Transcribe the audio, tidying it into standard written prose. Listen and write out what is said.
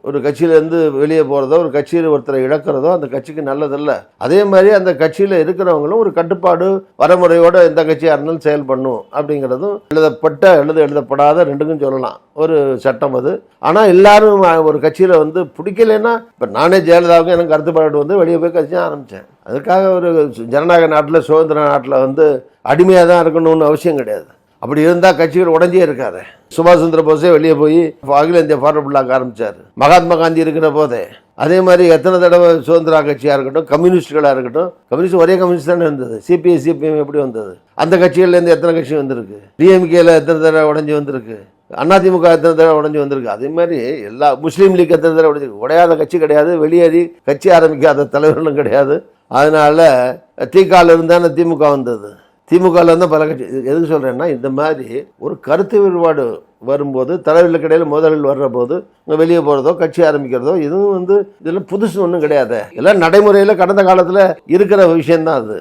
ஒரு கட்சியிலேருந்து வெளியே போகிறதோ ஒரு கட்சியில் ஒருத்தரை இழக்கிறதோ அந்த கட்சிக்கு நல்லதல்ல. அதே மாதிரி அந்த கட்சியில் இருக்கிறவங்களும் ஒரு கட்டுப்பாடு வரமுறையோடு எந்த கட்சியாக இருந்தாலும் செயல்படணும் அப்படிங்கிறதும் எழுதப்படாத ரெண்டுக்கும் சொல்லலாம் ஒரு சட்டம் அது. ஆனால் எல்லாரும் ஒரு கட்சியில் வந்து பிடிக்கலைன்னா, இப்போ நானே ஜெயலலிதாவுக்கும் எனக்கு கருத்துப்பாடு வந்து வெளியே போய் கட்சி ஆரம்பித்தேன். அதுக்காக ஒரு ஜனநாயக நாட்டில் சுதந்திர நாட்டில் வந்து அடிமையாக தான் இருக்கணும்னு அவசியம் கிடையாது. அப்படி இருந்தால் கட்சிகள் உடஞ்சே இருக்காது. சுபாஷ் சந்திர போஸே வெளியே போய் அகில இந்திய ஃபார்வர்ட் பிளாக் ஆரம்பித்தார் மகாத்மா காந்தி இருக்கிற போதே. அதே மாதிரி எத்தனை தடவை சுதந்திரா கட்சியாக இருக்கட்டும், கம்யூனிஸ்டுகளாக இருக்கட்டும், கம்யூனிஸ்ட் ஒரே கம்யூனிஸ்ட் தானே இருந்தது. சிபிஐ சிபிஎம் எப்படி வந்தது? அந்த கட்சிகள்லேருந்து எத்தனை கட்சி வந்திருக்கு? டிஎம்கேல எத்தனை தடவை உடஞ்சி வந்திருக்கு? அதிமுக எத்தனை தடவை உடஞ்சி வந்திருக்கு? அதே மாதிரி எல்லா முஸ்லீம் லீக் எத்தனை தடவை உடஞ்சிருக்கு? உடையாத கட்சி கிடையாது, வெளியேறி கட்சி ஆரம்பிக்காத தலைவர்களும் கிடையாது. அதனால திகால இருந்தானே திமுக வந்தது. திமுகவில் இருந்தால் பல கட்சி. எதுக்கு சொல்கிறேன்னா, இந்த மாதிரி ஒரு கருத்து வேறுபாடு வரும்போது, தலைவர்களுக்கு இடையில் மோதல்கள் வர்ற போது வெளியே போகிறதோ கட்சி ஆரம்பிக்கிறதோ இதுவும் வந்து இதெல்லாம் புதுசு ஒன்றும் கிடையாது. எல்லாம் நடைமுறையில் கடந்த காலத்தில் இருக்கிற விஷயந்தான் அது.